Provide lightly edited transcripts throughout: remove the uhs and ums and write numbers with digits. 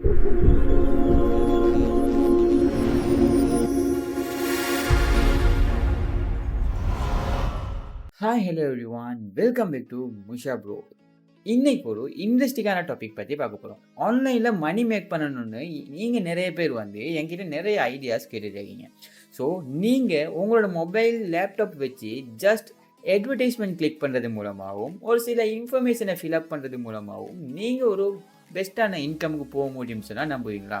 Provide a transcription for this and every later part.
Hi hello everyone, welcome back to முஷா bro. இன்னைக்கு ஒரு இன்ட்ரெஸ்டிங்கான டாபிக் பற்றி பார்க்க போகிறோம். ஆன்லைனில் மணி மேக் பண்ணணும்னு நீங்கள் நிறைய பேர் வந்து என்கிட்ட நிறைய ஐடியாஸ் கேட்டுருக்கீங்க. ஸோ நீங்கள் உங்களோட மொபைல் லேப்டாப் வச்சு ஜஸ்ட் அட்வர்டைஸ்மெண்ட் கிளிக் பண்ணுறது மூலமாகவும் ஒரு சில இன்ஃபர்மேஷனை ஃபில்அப் பண்ணுறது மூலமாகவும் நீங்கள் ஒரு பெஸ்ட்டான இன்கமுக்கு போக முடியும்னு சொன்னால் நம்புவீங்களா?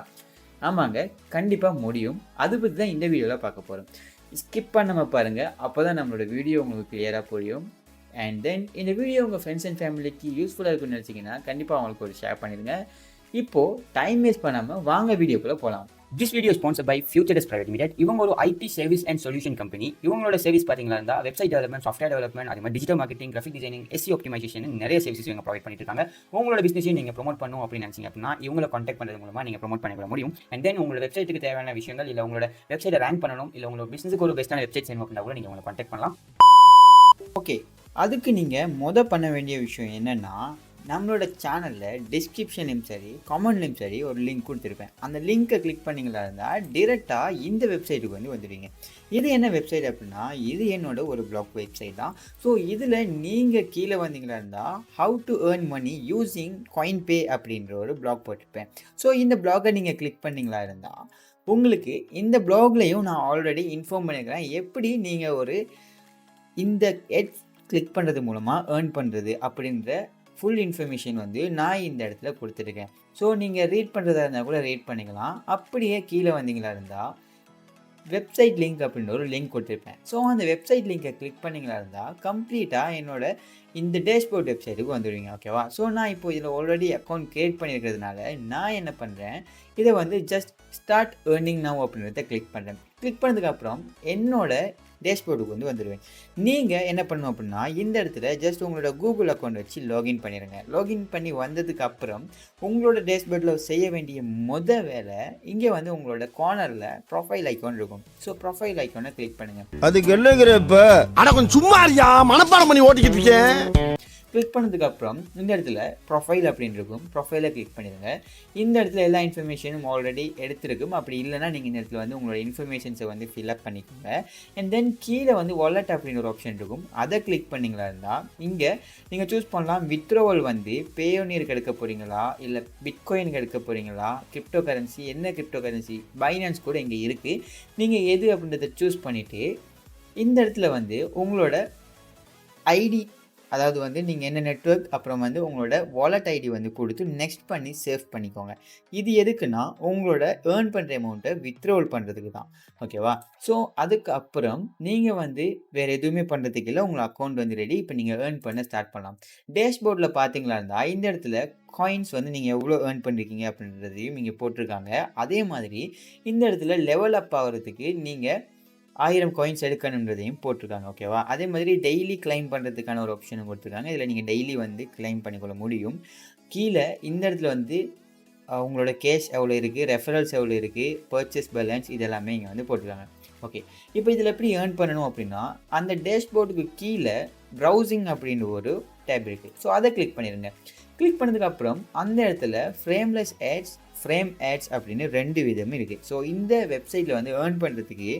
ஆமாங்க, கண்டிப்பாக முடியும். அது பற்றி தான் இந்த வீடியோவில் பார்க்க போகிறோம். ஸ்கிப் பண்ணாமல் பாருங்கள், அப்போ தான் நம்மளோட வீடியோ உங்களுக்கு கிளியராக புரியும். அண்ட் தென் இந்த வீடியோ உங்கள் ஃப்ரெண்ட்ஸ் அண்ட் ஃபேமிலிக்கு யூஸ்ஃபுல்லாக இருக்குன்னு நினச்சிங்கன்னா கண்டிப்பாக அவங்களுக்கு ஒரு ஷேர் பண்ணிடுங்க. இப்போது டைம் வேஸ்ட் பண்ணாமல் வாங்க வீடியோக்குள்ளே போகலாம். This video is sponsored by Futurist Private Limited. இவங்க ஒரு IT service and solution company. இவங்களோட சர்வீஸ் பார்த்தீங்களா இருந்தால் வெப்சைட் டெவலப்மெண்ட், சாஃப்ட்வேர் டெவலப்மெண்ட், அதே மாதிரி digital marketing, graphic designing, SEO optimisation நிறைய சர்வீசஸ் இவங்க ப்ரொவைட் பண்ணிட்டு இருக்காங்க. உங்களோட பிசினஸையும் நீங்கள் ப்ரொமோட் பண்ணணும் அப்படின்னு நினச்சிங்க அப்படின்னா இவங்களை கான்டாக்ட் பண்ணுறது மூலமாக நீங்கள் ப்ரொமோட் பண்ணிக்க முடியும். அண்ட் தென் உங்களோட வெப்சைட்டுக்கு தேவையான விஷயங்கள் இல்லை உங்களோட வெப்சைட்டை ரேங்க் பண்ணணும் இல்லை உங்களோட பிசினஸுக்கு ஒரு பெஸ்ட்டான வெப்சைட் செய்யணும் அப்படின்னா கூட நீங்கள் உங்களை கான்டாக்ட் பண்ணலாம். ஓகே, அதுக்கு நீங்கள் பண்ண வேண்டிய விஷயம் என்னென்னா, நம்மளோட சேனலில் டிஸ்கிரிப்ஷன்லையும் சரி கமெண்ட்லையும் சரி ஒரு லிங்க் கொடுத்துருப்பேன். அந்த லிங்க்கை கிளிக் பண்ணிங்களா இருந்தால் டிரெக்டாக இந்த வெப்சைட்டுக்கு வந்துடுவீங்க. இது என்ன வெப்சைட் அப்படின்னா, இது என்னோட ஒரு பிளாக் வெப்சைட் தான். ஸோ இதில் நீங்கள் கீழே வந்தீங்களா இருந்தால் how to earn money using CoinPay அப்படின்ற ஒரு பிளாக் போட்டிருப்பேன். ஸோ இந்த பிளாகை நீங்கள் கிளிக் பண்ணிங்களா இருந்தால் உங்களுக்கு இந்த பிளாக்லேயும் நான் ஆல்ரெடி இன்ஃபார்ம் பண்ணியிருக்கிறேன் எப்படி நீங்கள் இந்த எட்ஸ் கிளிக் பண்ணுறது மூலமாக ஏர்ன் பண்ணுறது அப்படின்ற ஃபுல் இன்ஃபர்மேஷன் நான் இந்த இடத்துல கொடுத்துருக்கேன். ஸோ நீங்கள் ரீட் பண்ணுறதா இருந்தால் கூட ரீட் பண்ணிக்கலாம். அப்படியே கீழே வந்தீங்களா இருந்தால் வெப்சைட் லிங்க் அப்படின்ற ஒரு லிங்க் கொடுத்துருப்பேன். ஸோ அந்த வெப்சைட் லிங்கை கிளிக் பண்ணிங்களா இருந்தால் கம்ப்ளீட்டாக என்னோட இந்த டேஷ்போர்ட் வெப்சைட்டுக்கு வந்துடுவீங்க. ஓகேவா? ஸோ நான் இப்போ இதில் ஆல்ரெடி அக்கௌண்ட் க்ரியேட் பண்ணியிருக்கிறதுனால நான் என்ன பண்ணுறேன், இதை ஜஸ்ட் ஸ்டார்ட் ஏர்னிங் நவ் அப்படின்றத கிளிக் பண்ணுறேன். கிளிக் பண்ணதுக்கப்புறம் என்னோட டேஷ்போர்டுக்கு வந்துடுவேன். நீங்கள் என்ன பண்ணணும் அப்படின்னா, இந்த இடத்துல ஜஸ்ட் உங்களோட கூகுள் அக்கௌண்ட் வச்சு லாகின் பண்ணிடுங்க. லாகின் பண்ணி வந்ததுக்கப்புறம் உங்களோட டேஷ்போர்டில் செய்ய வேண்டிய வேலை, இங்கே உங்களோட கார்னரில் ப்ரொஃபைல் ஐக்கான் இருக்கும். ஸோ ப்ரொஃபைல் ஐக்கானை கிளிக் பண்ணுங்கள். அதுக்கு என்னங்கிறப்ப ஆனால் கொஞ்சம் சும்மா இருக்கியா, மனப்பாடம் பண்ணி ஓட்டிக்கிட்டு இருக்கேன். கிளிக் பண்ணதுக்கப்புறம் இந்த இடத்துல ப்ரொஃபைல் அப்படின்னு இருக்கும். ப்ரொஃபைலை கிளிக் பண்ணிடுங்க. இந்த இடத்துல எல்லா இன்ஃபர்மேஷனும் ஆல்ரெடி எடுத்துருக்கும். அப்படி இல்லைனா நீங்கள் இந்த இடத்துல உங்களோட இன்ஃபர்மேஷன்ஸை ஃபில்அப் பண்ணிக்கோங்க. அண்ட் தென் கீழே வாலெட் அப்படின்னு ஒரு ஆப்ஷன் இருக்கும். அதை கிளிக் பண்ணிங்களா இருந்தால் இங்கே நீங்கள் சூஸ் பண்ணலாம். வித்ட்ரோவல் பேயோனியருக்கு எடுக்க போகிறீங்களா, இல்லை பிட்காயினுக்கு எடுக்க போகிறீங்களா, கிரிப்டோ கரன்சி, என்ன கிரிப்டோ கரன்சி, பைனான்ஸ் கூட இங்கே இருக்குது. நீங்கள் எது அப்படின்றத சூஸ் பண்ணிவிட்டு இந்த இடத்துல உங்களோட ஐடி, அதாவது நீங்கள் என்ன நெட்வொர்க், அப்புறம் உங்களோட வாலெட் ஐடி கொடுத்து நெக்ஸ்ட் பண்ணி சேவ் பண்ணிக்கோங்க. இது எதுக்குன்னா உங்களோட ஏர்ன் பண்ணுற அமௌண்ட்டை வித்ட்ரோல் பண்ணுறதுக்கு தான். ஓகேவா? ஸோ அதுக்கப்புறம் நீங்கள் வேறு எதுவுமே பண்ணுறதுக்கு இல்லை. உங்கள் அக்கௌண்ட் ரெடி. இப்போ நீங்கள் ஏர்ன் பண்ண ஸ்டார்ட் பண்ணலாம். டேஷ்போர்டில் பார்த்தீங்களா இருந்தால் இந்த இடத்துல காயின்ஸ் நீங்கள் எவ்வளோ ஏர்ன் பண்ணிருக்கீங்க அப்படின்றதையும் இங்கே போட்டிருக்காங்க. அதே மாதிரி இந்த இடத்துல லெவல் அப் ஆகிறதுக்கு நீங்கள் 1000 காயின்ஸ் எடுக்கணுன்றதையும் போட்டிருக்காங்க. ஓகேவா? அதே மாதிரி டெய்லி கிளைம் பண்ணுறதுக்கான ஒரு ஆப்ஷனும் கொடுத்துருக்காங்க. இதில் நீங்கள் டெய்லி கிளைம் பண்ணிக்கொள்ள முடியும். கீழே இந்த இடத்துல உங்களோட கேஷ் எவ்வளோ இருக்குது, ரெஃபரல்ஸ் எவ்வளோ இருக்குது, பர்ச்சேஸ் பேலன்ஸ், இதெல்லாமே இங்கே போட்டிருக்காங்க. ஓகே, இப்போ இதில் எப்படி ஏர்ன் பண்ணணும் அப்படின்னா, அந்த டேஷ்போர்டுக்கு கீழே ப்ரௌசிங் அப்படின்னு ஒரு டேப் இருக்குது. ஸோ அதை கிளிக் பண்ணிடுங்க. கிளிக் பண்ணதுக்கப்புறம் அந்த இடத்துல ஃப்ரேம்லெஸ் ஆட்ஸ், ஃப்ரேம் ஆட்ஸ் அப்படின்னு 2 விதமும் இருக்குது. ஸோ இந்த வெப்சைட்டில் ஏர்ன் பண்ணுறதுக்கு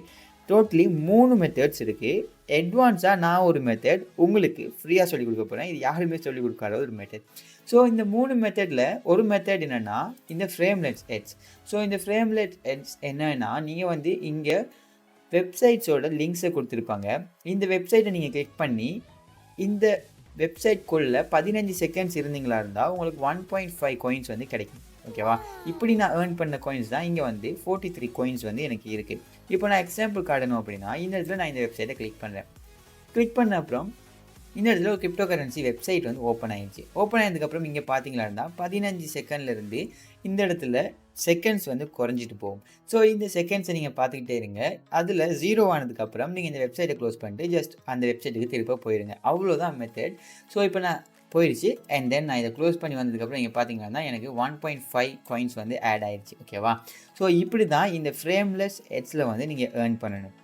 டோட்டலி 3 மெத்தட்ஸ் இருக்குது. அட்வான்ஸாக நான் ஒரு மெத்தட் உங்களுக்கு ஃப்ரீயாக சொல்லிக் கொடுக்க போகிறேன். இது யாருமே சொல்லிக் கொடுக்காத ஒரு மெத்தட். ஸோ இந்த 3 மெத்தடில் ஒரு மெத்தட் என்னென்னா இந்த ஃப்ரேம்லெஸ் எட்ஸ். ஸோ இந்த ஃப்ரேம்லெஸ் எட்ஸ் என்னென்னா, நீங்கள் இங்கே வெப்சைட்ஸோட லிங்க்ஸை கொடுத்துருப்பாங்க. இந்த வெப்சைட்டை நீங்கள் கிளிக் பண்ணி இந்த வெப்சைட்குள்ளே 15 செகண்ட்ஸ் இருந்தீங்களா இருந்தால் உங்களுக்கு 1.5 காயின்ஸ் கிடைக்கும். ஓகேவா? இப்படி நான் ஏர்ன் பண்ண காயின்ஸ் தான் இங்கே 43 காயின்ஸ் எனக்கு இருக்குது. இப்போ நான் எக்ஸாம்பிள் காட்டணும் அப்படின்னா இந்த இடத்துல நான் இந்த வெப்சைட்டை கிளிக் பண்ணுறேன். கிளிக் பண்ண அப்புறம் இந்த இடத்துல ஒரு கிரிப்டோ கரன்சி வெப்சைட் ஓப்பன் ஆகிடுச்சு. ஓப்பன் ஆனதுக்கப்புறம் இங்கே பார்த்தீங்களா இருந்தால் 15 செகண்ட்லேருந்து இந்த இடத்துல செகண்ட்ஸ் குறைஞ்சிட்டு போகும். ஸோ இந்த செகண்ட்ஸை நீங்கள் பார்த்துக்கிட்டே இருங்க. அதில் 0 ஆனதுக்கப்புறம் நீங்கள் இந்த வெப்சைட்டை க்ளோஸ் பண்ணிட்டு ஜஸ்ட் அந்த வெப்சைட்டுக்கு திருப்ப போயிடுங்க. அவ்வளோதான் மெத்தட். ஸோ இப்போ நான் போயிடுச்சு. அண்ட் தென் நான் இதை க்ளோஸ் பண்ணி வந்ததுக்கப்புறம் இங்கே பார்த்தீங்கன்னா எனக்கு 1.5 காயின்ஸ் ஆட் ஆயிடுச்சு. ஓகேவா? ஸோ இப்படி தான் இந்த ஃப்ரேம்லெஸ் எட்ஸில் நீங்கள் ஏர்ன் பண்ணணும்.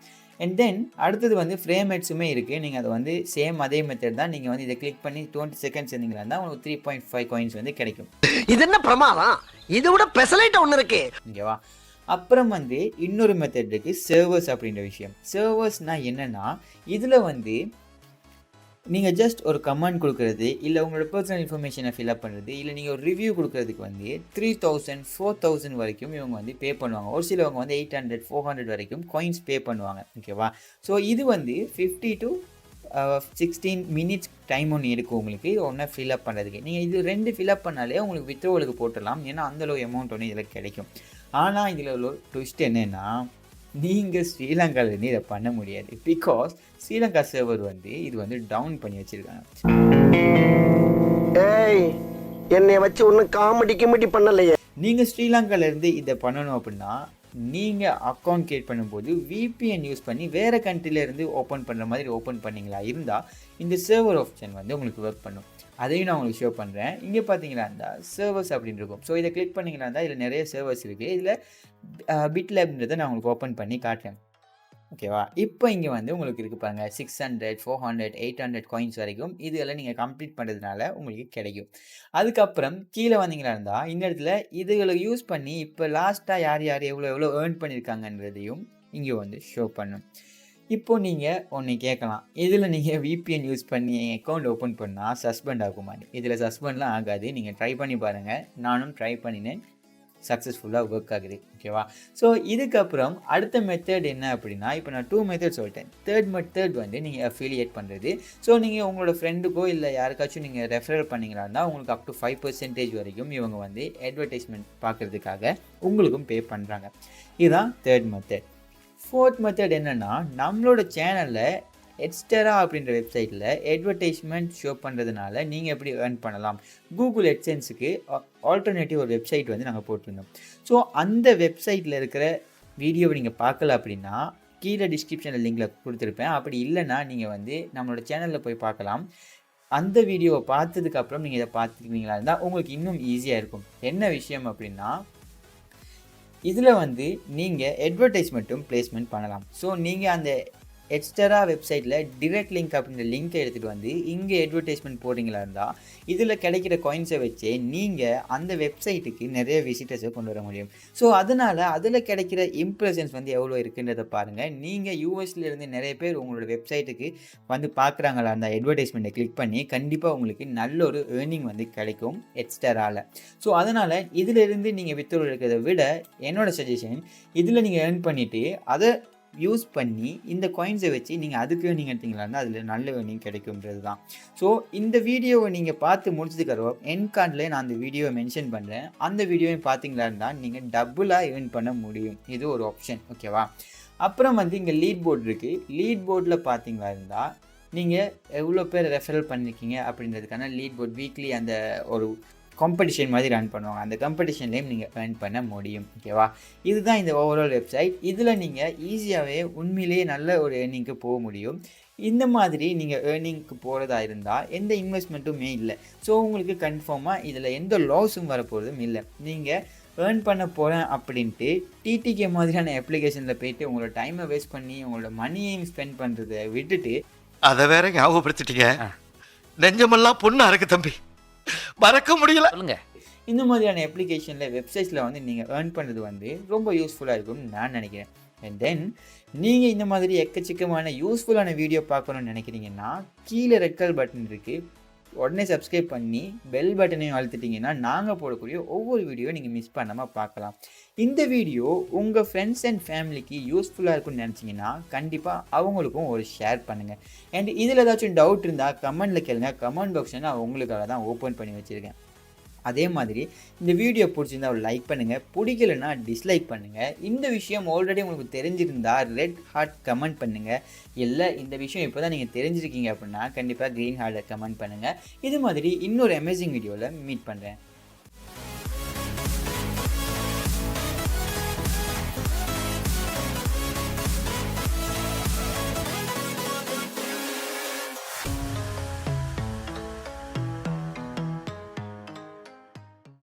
அண்ட் தென் அடுத்தது வந்து ஃப்ரேமேட்ஸுமே இருக்குது. நீங்கள் அதை வந்து சேம் அதே மெத்தட் தான். நீங்கள் வந்து இதை கிளிக் பண்ணி 20 செகண்ட்ஸ் இருந்தீங்களா இருந்தால் உங்களுக்கு 3.5 காயின்ஸ் வந்து கிடைக்கும். இது என்ன பிரமாதம், இதை விட பெசலைட் ஒன்று இருக்கு. ஓகேவா? அப்புறம் வந்து இன்னொரு மெத்தட் இருக்குது, சர்வர்ஸ் அப்படின்ற விஷயம். சர்வர்ஸ்னால் என்னென்னா, இதில் வந்து நீங்கள் ஜஸ்ட் ஒரு கமெண்ட் கொடுக்குறது, இல்லை உங்களோட பர்சனல் இன்ஃபர்மேஷனை ஃபில்அப் பண்ணுறது, இல்லை நீங்கள் ஒரு ரிவ்யூ கொடுக்குறதுக்கு வந்து 3000 4000 வரைக்கும் இவங்க வந்து பே பண்ணுவாங்க. ஒரு சிலவங்க வந்து 800 400 வரைக்கும் காயின்ஸ் பே பண்ணுவாங்க. ஓகேவா? ஸோ இது வந்து 50 to 16 மினிட்ஸ் டைம் ஒன்று எடுக்கும் உங்களுக்கு ஒன்று ஃபில்அப் பண்ணுறதுக்கு. நீங்கள் இது 2 ஃபில்அப் பண்ணாலே உங்களுக்கு வித்ட்ரோவலுக்கு போட்டுடலாம். ஏன்னா அந்தளவு அமௌண்ட் ஒன்று இதில் கிடைக்கும். ஆனால் இதில் உள்ள ட்விஸ்ட் என்னென்னா, நீங்கள் ஸ்ரீலங்காவிலேருந்து இதை பண்ண முடியாது. பிகாஸ் ஸ்ரீலங்கா சர்வர் வந்து இது வந்து டவுன் பண்ணி வச்சுருக்காங்க. ஏய், என்னை வச்சு ஒன்றும் காமெடி பண்ணலையே. நீங்கள் ஸ்ரீலங்காவிலேருந்து இதை பண்ணணும் அப்படின்னா நீங்கள் அக்கௌண்ட் கிரியேட் பண்ணும்போது விபிஎன் யூஸ் பண்ணி வேறு கண்ட்ரிலேருந்து ஓப்பன் பண்ணுற மாதிரி ஓப்பன் பண்ணிங்களா இருந்தால் இந்த சர்வர் ஆப்ஷன் வந்து உங்களுக்கு ஒர்க் பண்ணும். அதையும் நான் உங்களுக்கு ஷோ பண்ணுறேன். இங்கே பார்த்தீங்களா இருந்தால் சர்வர்ஸ் அப்படின்னு இருக்கும். ஸோ இதை கிளிக் பண்ணிங்களா இருந்தால் இதில் நிறைய சர்வர்ஸ் இருக்குது. இதில் பிட்லேப்ன்றதை நான் உங்களுக்கு ஓப்பன் பண்ணி காட்டுறேன். ஓகேவா? இப்போ இங்கே வந்து உங்களுக்கு இருக்குது பாருங்கள், 600 400 800 காயின்ஸ் வரைக்கும் இதெல்லாம் நீங்கள் கம்ப்ளீட் பண்ணுறதுனால உங்களுக்கு கிடைக்கும். அதுக்கப்புறம் கீழே வந்தீங்களா இருந்தால் இந்த இடத்துல இதுகளை யூஸ் பண்ணி இப்போ லாஸ்ட்டாக யார் யார் எவ்வளோ ஏர்ன் பண்ணியிருக்காங்கன்றதையும் இங்கே வந்து ஷோ பண்ணும். இப்போ நீங்கள் ஒன்று கேட்கலாம், இதில் நீங்கள் விபிஎன் யூஸ் பண்ணி அக்கௌண்ட் ஓப்பன் பண்ணால் சஸ்பெண்ட் ஆகுமா? இதில் சஸ்பெண்ட்லாம் ஆகாது. நீங்கள் ட்ரை பண்ணி பாருங்கள். நானும் ட்ரை பண்ணினேன், சக்ஸஸ்ஃபுல்லாக ஒர்க் ஆகுது. ஓகேவா? ஸோ இதுக்கப்புறம் அடுத்த மெத்தட் என்ன அப்படின்னா, இப்போ நான் 2 மெத்தட் சொல்லிட்டேன். தேர்ட் மெத்தட் வந்து நீங்கள் அஃபிலியேட் பண்ணுறது. ஸோ நீங்கள் உங்களோட ஃப்ரெண்டுக்கோ இல்லை யாருக்காச்சும் நீங்கள் ரெஃபரல் பண்ணிங்களா இருந்தால் உங்களுக்கு அப் டு 5% வரைக்கும் இவங்க வந்து அட்வர்டைஸ்மெண்ட் பார்க்குறதுக்காக உங்களுக்கும் பே பண்ணுறாங்க. இதுதான் தேர்ட் மெத்தட். ஃபோர்த் மெத்தட் என்னென்னா, நம்மளோட சேனலில் எட்ஸ்டரா அப்படின்ற வெப்சைட்டில் அட்வர்டைஸ்மெண்ட் ஷோ பண்ணுறதுனால நீங்கள் எப்படி ஏர்ன் பண்ணலாம். கூகுள் எட்சென்ஸுக்கு ஆல்டர்னேட்டிவ் ஒரு வெப்சைட் வந்து நாங்கள் போட்டிருந்தோம். ஸோ அந்த வெப்சைட்டில் இருக்கிற வீடியோவை நீங்கள் பார்க்கல அப்படின்னா கீழே டிஸ்கிரிப்ஷனில் லிங்கில் கொடுத்துருப்பேன். அப்படி இல்லைன்னா நீங்கள் வந்து நம்மளோட சேனலில் போய் பார்க்கலாம். அந்த வீடியோவை பார்த்ததுக்கப்புறம் நீங்கள் இதை பார்த்துக்கிட்டீங்களா இருந்தால் உங்களுக்கு இன்னும் ஈஸியாக இருக்கும். என்ன விஷயம் அப்படின்னா, இதில் வந்து நீங்கள் அட்வர்டைஸ்மெண்ட்டும் பிளேஸ்மெண்ட் பண்ணலாம். ஸோ நீங்கள் அந்த எட்ஸ்டரா வெப்சைட்டில் டிரெக்ட் லிங்க் அப்படின்ற லிங்க்கை எடுத்துகிட்டு வந்து இங்கே அட்வர்டைஸ்மெண்ட் போடுறீங்களா இருந்தால் இதில் கிடைக்கிற காயின்ஸை வச்சு நீங்கள் அந்த வெப்சைட்டுக்கு நிறைய விசிட்டர்ஸை கொண்டு வர முடியும். ஸோ அதனால் அதில் கிடைக்கிற இம்ப்ரெஷன்ஸ் வந்து எவ்வளோ இருக்குன்றதை பாருங்கள். நீங்கள் யூஎஸ்லேருந்து நிறைய பேர் உங்களோட வெப்சைட்டுக்கு வந்து பார்க்குறாங்களா அந்த அட்வர்டைஸ்மெண்ட்டை கிளிக் பண்ணி கண்டிப்பாக உங்களுக்கு நல்ல ஒரு ஏர்னிங் வந்து கிடைக்கும் எட்ஸ்டரால். ஸோ அதனால் இதிலிருந்து நீங்கள் வித்ட்ரா எடுக்கிறத விட என்னோடய சஜஷன், இதில் நீங்கள் ஏர்ன் பண்ணிவிட்டு அதை யூஸ் பண்ணி இந்த காயின்ஸை வச்சு நீங்கள் அதுக்கு ஏர்னிங் எடுத்தீங்களா அதில் நல்ல ஏர்னிங் கிடைக்கும்ன்றது தான். ஸோ இந்த வீடியோவை நீங்கள் பார்த்து முடிச்சதுக்கப்புறம் என் கார்டில் நான் அந்த வீடியோவை மென்ஷன் பண்ணுறேன். அந்த வீடியோவை பார்த்தீங்களா இருந்தால் நீங்கள் டபுளாக ஏர்ன் பண்ண முடியும். இது ஒரு ஆப்ஷன். ஓகேவா? அப்புறம் வந்து இங்கே லீட் போர்டு இருக்குது. லீட் போர்டில் பார்த்தீங்களா இருந்தால் நீங்கள் எவ்வளோ பேர் ரெஃபரல் பண்ணியிருக்கீங்க அப்படின்றதுக்கான லீட் போர்டு வீக்லி அந்த ஒரு காம்படிஷன் மாதிரி ரன் பண்ணுவாங்க. அந்த காம்படிஷன்லேயும் நீங்கள் ஏர்ன் பண்ண முடியும். ஓகேவா? இதுதான் இந்த ஓவரால் வெப்சைட். இதில் நீங்கள் ஈஸியாகவே உண்மையிலேயே நல்ல ஒரு ஏர்னிங்க்கு போக முடியும். இந்த மாதிரி நீங்கள் ஏர்னிங்க்கு போகிறதா இருந்தால் எந்த இன்வெஸ்ட்மெண்ட்டுமே இல்லை. ஸோ உங்களுக்கு கன்ஃபார்மாக இதில் எந்த லாஸும் வரப்போகிறதும் இல்லை. நீங்கள் ஏர்ன் பண்ண போகிறேன் அப்படின்ட்டு டிடிகே மாதிரியான அப்ளிகேஷனில் போய்ட்டு உங்களோட டைமை வேஸ்ட் பண்ணி உங்களோட மணியையும் ஸ்பெண்ட் பண்ணுறதை விட்டுட்டு அதை வேற ஞாபகப்படுத்திட்டீங்க. நெஞ்சமெல்லாம் பொண்ணு அறக்கு தம்பி, மறக்க முடியல. சொல்லுங்க. இந்த மாதிரியான அப்ளிகேஷனில் வெப்சைட்ஸில் வந்து நீங்கள் ஏர்ன் பண்ணுறது வந்து ரொம்ப யூஸ்ஃபுல்லாக இருக்கும்னு நான் நினைக்கிறேன். அண்ட் தென் நீங்கள் இந்த மாதிரி எக்கச்சக்கமான யூஸ்ஃபுல்லான வீடியோ பார்க்கணுன்னு நினைக்கிறீங்கன்னா கீழே ரெட் கலர் பட்டன் இருக்குது, உடனே சப்ஸ்கிரைப் பண்ணி பெல் பட்டனையும் அழுத்திட்டிங்கன்னா நாங்கள் போடக்கூடிய ஒவ்வொரு வீடியோ நீங்கள் மிஸ் பண்ணாமல் பார்க்கலாம். இந்த வீடியோ உங்கள் ஃப்ரெண்ட்ஸ் அண்ட் ஃபேமிலிக்கு யூஸ்ஃபுல்லாக இருக்குன்னு நினச்சிங்கன்னா கண்டிப்பாக அவங்களுக்கும் ஒரு ஷேர் பண்ணுங்கள். அண்ட் இதில் ஏதாச்சும் டவுட் இருந்தால் கமெண்டில் கேளுங்க. கமெண்ட் பாக்ஸை நான் உங்களுக்காக தான் ஓப்பன் பண்ணி வச்சுருக்கேன். அதே மாதிரி இந்த வீடியோ பிடிச்சிருந்தா ஒரு லைக் பண்ணுங்கள், பிடிக்கலைன்னா டிஸ்லைக் பண்ணுங்கள். இந்த விஷயம் ஆல்ரெடி உங்களுக்கு தெரிஞ்சிருந்தா ரெட் ஹார்ட் கமெண்ட் பண்ணுங்கள். இல்லை இந்த விஷயம் இப்போ தான் நீங்கள் தெரிஞ்சிருக்கீங்க அப்படின்னா கண்டிப்பாக க்ரீன் ஹார்ட்டை கமெண்ட் பண்ணுங்கள். இது மாதிரி இன்னொரு அமேசிங் வீடியோவில் மீட் பண்ணுறேன்.